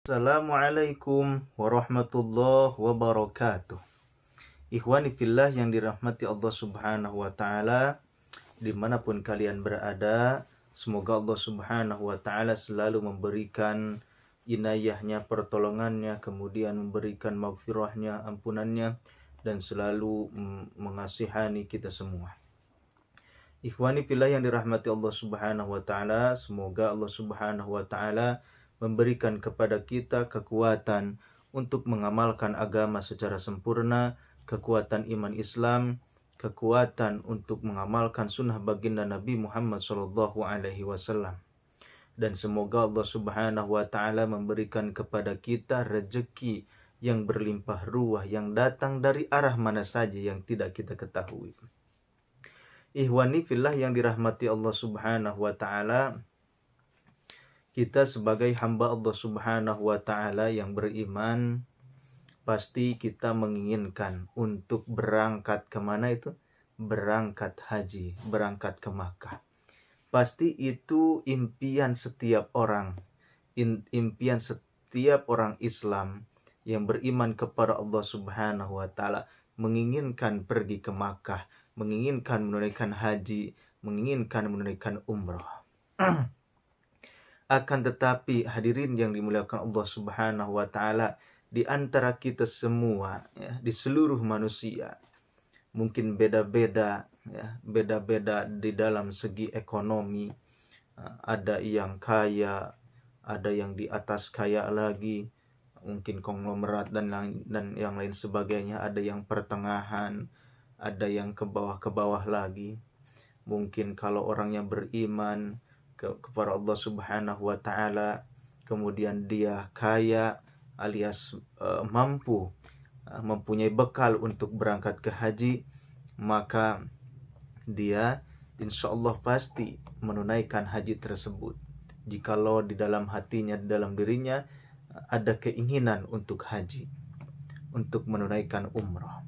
Assalamualaikum warahmatullahi wabarakatuh. Ikhwani fillah yang dirahmati Allah subhanahu wa ta'ala, dimanapun kalian berada, semoga Allah subhanahu wa ta'ala selalu memberikan inayahnya, pertolongannya, kemudian memberikan maghfirahnya, ampunannya, dan selalu mengasihani kita semua. Ikhwani fillah yang dirahmati Allah subhanahu wa ta'ala, semoga Allah subhanahu wa ta'ala memberikan kepada kita kekuatan untuk mengamalkan agama secara sempurna, kekuatan iman Islam, kekuatan untuk mengamalkan sunnah baginda Nabi Muhammad SAW. Dan semoga Allah subhanahu wa ta'ala memberikan kepada kita rezeki yang berlimpah ruah, yang datang dari arah mana saja yang tidak kita ketahui. Ikhwani fillah yang dirahmati Allah subhanahu wa ta'ala, kita sebagai hamba Allah subhanahu wa ta'ala yang beriman, pasti kita menginginkan untuk berangkat kemana itu? Berangkat haji, berangkat ke Makkah. Pasti itu impian setiap orang, impian setiap orang Islam yang beriman kepada Allah subhanahu wa ta'ala, menginginkan pergi ke Makkah, menginginkan menunaikan haji, menginginkan menunaikan umrah. Akan tetapi hadirin yang dimuliakan Allah subhanahu wa ta'ala, di antara kita semua, ya, di seluruh manusia, mungkin beda-beda, ya, beda-beda di dalam segi ekonomi. Ada yang kaya, ada yang di atas kaya lagi, mungkin konglomerat dan yang lain sebagainya. Ada yang pertengahan, ada yang ke bawah lagi. Mungkin kalau orangnya beriman kepada Allah subhanahu wa ta'ala, kemudian dia kaya alias mampu, mempunyai bekal untuk berangkat ke haji, maka dia insya Allah pasti menunaikan haji tersebut. Jikalau di dalam hatinya, di dalam dirinya ada keinginan untuk haji, untuk menunaikan umrah.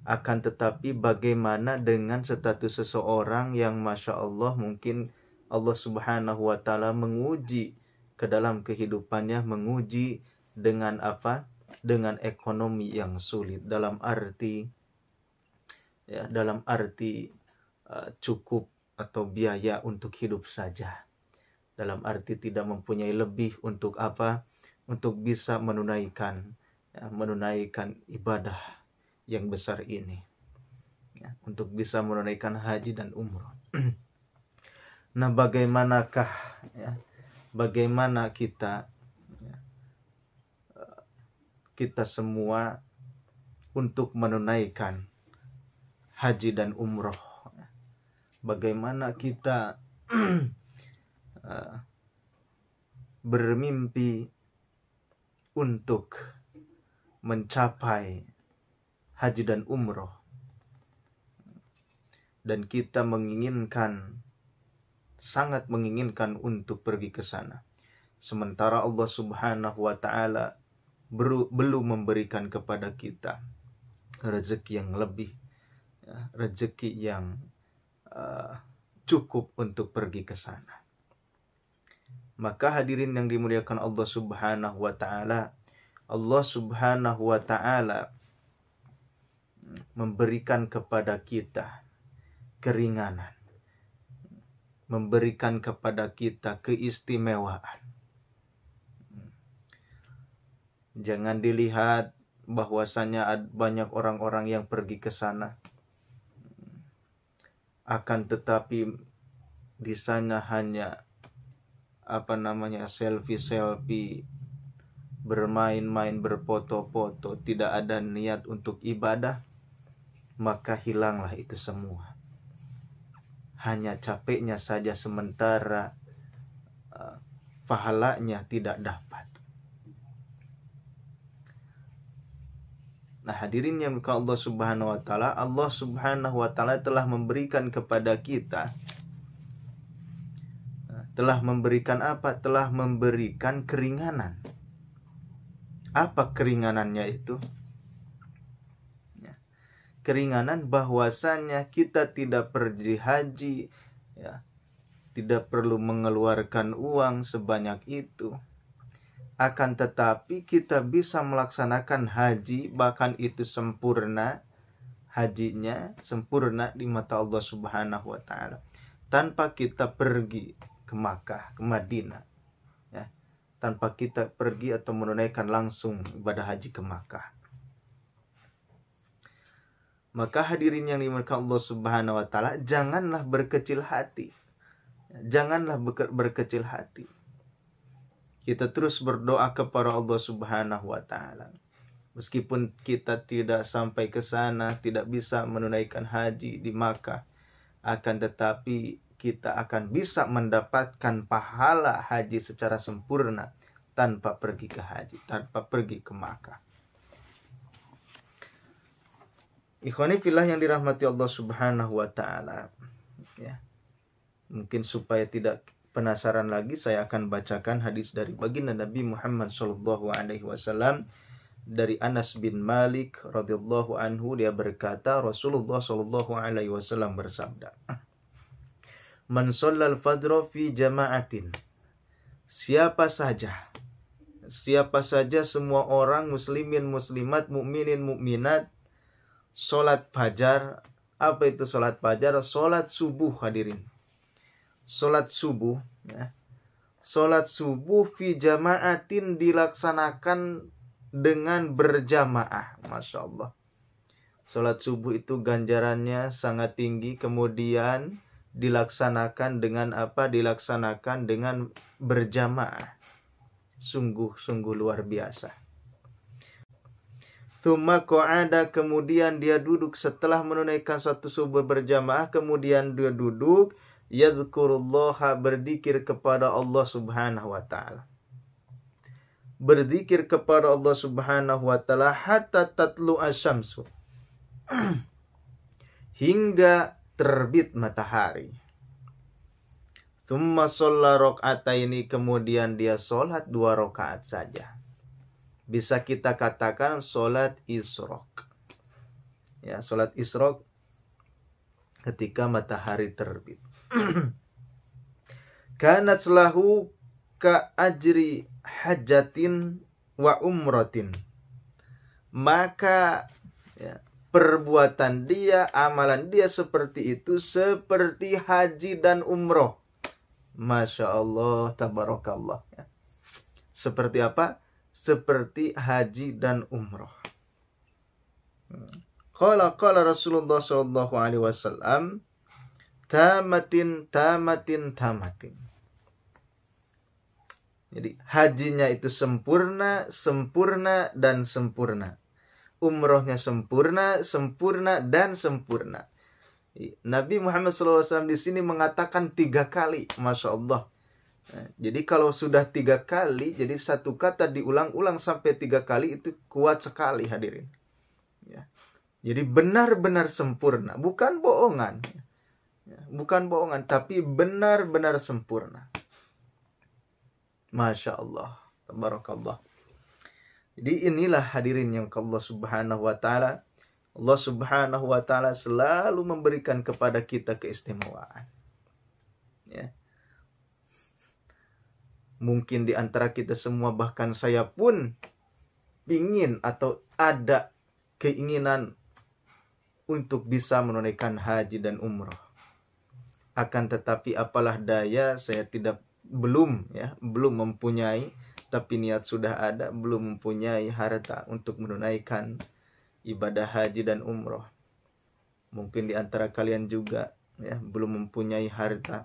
Akan tetapi bagaimana dengan status seseorang yang Masya Allah mungkin Allah subhanahu wa ta'ala menguji ke dalam kehidupannya, menguji dengan apa? Dengan ekonomi yang sulit, dalam arti cukup atau biaya untuk hidup saja, dalam arti tidak mempunyai lebih untuk apa? Untuk bisa menunaikan ibadah yang besar ini, ya, untuk bisa menunaikan haji dan umrah. Nah, bagaimanakah, ya, bagaimana kita semua untuk menunaikan haji dan umrah? Bagaimana kita bermimpi untuk mencapai haji dan umrah, dan kita sangat menginginkan untuk pergi ke sana, sementara Allah subhanahu wa ta'ala belum memberikan kepada kita rezeki yang lebih, ya, rezeki yang cukup untuk pergi ke sana. Maka hadirin yang dimuliakan Allah subhanahu wa ta'ala, Allah subhanahu wa ta'ala memberikan kepada kita keringanan, memberikan kepada kita keistimewaan. Jangan dilihat bahwasanya banyak orang-orang yang pergi ke sana, akan tetapi di sana hanya selfie, bermain-main, berfoto-foto, tidak ada niat untuk ibadah, maka hilanglah itu semua. Hanya capeknya saja sementara, pahalanya tidak dapat. Nah, hadirin yang dimuliakan Allah subhanahu wa ta'ala, Allah subhanahu wa ta'ala telah memberikan kepada kita, telah memberikan apa? Telah memberikan keringanan. Apa keringanannya itu? Keringanan bahwasanya kita tidak pergi haji, ya, tidak perlu mengeluarkan uang sebanyak itu, akan tetapi kita bisa melaksanakan haji, bahkan itu sempurna hajinya, sempurna di mata Allah Subhanahu wa taala, tanpa kita pergi ke Makkah, ke Madinah, ya, tanpa kita pergi atau menunaikan langsung ibadah haji ke Makkah. Maka hadirin yang dimuliakan Allah Subhanahu wa taala, janganlah berkecil hati. Janganlah berkecil hati. Kita terus berdoa kepada Allah Subhanahu wa taala. Meskipun kita tidak sampai ke sana, tidak bisa menunaikan haji di Makkah, akan tetapi kita akan bisa mendapatkan pahala haji secara sempurna tanpa pergi ke haji, tanpa pergi ke Makkah. Ikhwani fillah yang dirahmati Allah Subhanahu wa taala, ya. Mungkin supaya tidak penasaran lagi, saya akan bacakan hadis dari baginda Nabi Muhammad sallallahu alaihi wasallam dari Anas bin Malik radhiyallahu anhu. Dia berkata, Rasulullah sallallahu alaihi wasallam bersabda, "Man shallal fajra fi jama'atin." Siapa saja semua orang, muslimin muslimat, mukminin mukminat, sholat fajar. Apa itu sholat fajar? Sholat subuh, hadirin. Sholat subuh, ya. Sholat subuh fi jama'atin, dilaksanakan dengan berjamaah. Masya Allah. Sholat subuh itu ganjarannya sangat tinggi. Kemudian dilaksanakan dengan apa? Dilaksanakan dengan berjamaah. Sungguh-sungguh luar biasa. Tsumma qa'ada, kemudian dia duduk setelah menunaikan satu subuh berjamaah, kemudian dia duduk, yadhkurullaha, berzikir kepada Allah Subhanahu wa taala. Berzikir kepada Allah Subhanahu wa taala hatta tatlu asyamsu, hingga terbit matahari. Tsumma shalla raka'ataini, kemudian dia sholat 2 rakaat saja. Bisa kita katakan sholat isyraq. Ya, sholat isyraq ketika matahari terbit. Kanat lahu ka ajri hajatin wa umratin. Maka ya, perbuatan dia, amalan dia seperti itu, seperti haji dan umroh. Masya Allah, tabarakallah. Ya. Seperti apa? Seperti haji dan umroh. Qala Rasulullah sallallahu alaihi wasallam, tamatin. Jadi hajinya itu sempurna, dan sempurna. Umrohnya sempurna, dan sempurna. Nabi Muhammad SAW di sini mengatakan 3 kali, Masya Allah. Nah, jadi kalau sudah 3 kali, jadi satu kata diulang-ulang sampai 3 kali, itu kuat sekali, hadirin. Ya. Jadi benar-benar sempurna, bukan bohongan. Ya, bukan bohongan, tapi benar-benar sempurna. Masya Allah, tabarakallah. Jadi inilah hadirin yang Allah Subhanahu wa taala, Allah Subhanahu wa taala selalu memberikan kepada kita keistimewaan. Ya. Mungkin di antara kita semua, bahkan saya pun ingin atau ada keinginan untuk bisa menunaikan haji dan umroh. Akan tetapi apalah daya, saya belum mempunyai, tapi niat sudah ada, belum mempunyai harta untuk menunaikan ibadah haji dan umroh. Mungkin di antara kalian juga ya belum mempunyai harta.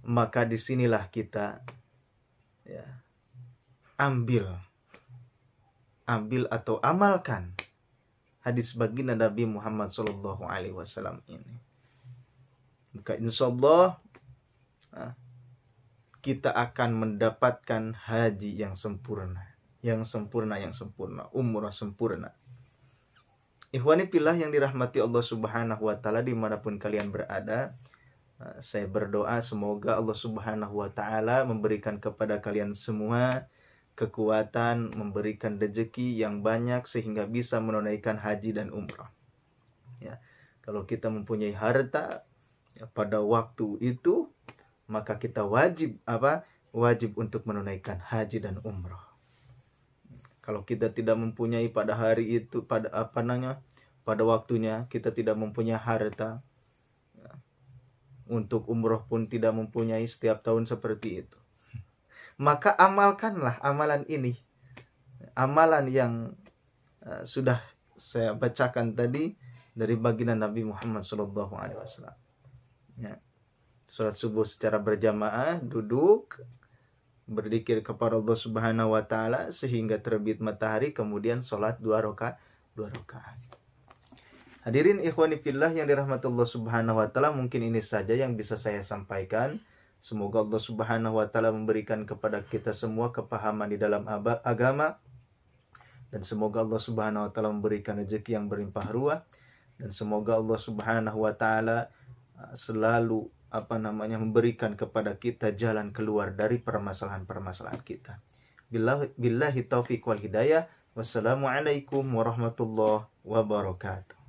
Maka disinilah kita ya, ambil atau amalkan hadis baginda Nabi Muhammad sallallahu alaihi wasallam ini. Maka insyaallah kita akan mendapatkan haji yang sempurna, umrah sempurna. Ikhwani fillah yang dirahmati Allah Subhanahu wa taala dimanapun kalian berada, saya berdoa semoga Allah Subhanahu wa taala memberikan kepada kalian semua kekuatan, memberikan rezeki yang banyak sehingga bisa menunaikan haji dan umrah. Ya, kalau kita mempunyai harta ya, pada waktu itu, maka kita wajib wajib untuk menunaikan haji dan umroh. Kalau kita tidak mempunyai pada hari itu, pada waktunya, kita tidak mempunyai harta, untuk umroh pun tidak mempunyai setiap tahun seperti itu, maka amalkanlah amalan ini, amalan yang sudah saya bacakan tadi dari baginda Nabi Muhammad SAW. Ya. Salat subuh secara berjamaah, duduk, berzikir kepada Allah Subhanahu wa taala sehingga terbit matahari, kemudian salat 2 rakaat. Hadirin ikhwani fillah yang dirahmati Allah Subhanahu wa taala, mungkin ini saja yang bisa saya sampaikan. Semoga Allah Subhanahu wa taala memberikan kepada kita semua kepahaman di dalam agama, dan semoga Allah Subhanahu wa taala memberikan rezeki yang berlimpah ruah, dan semoga Allah Subhanahu wa taala selalu memberikan kepada kita jalan keluar dari permasalahan-permasalahan kita. Billahi taufiq wal hidayah. Wassalamualaikum warahmatullahi wabarakatuh.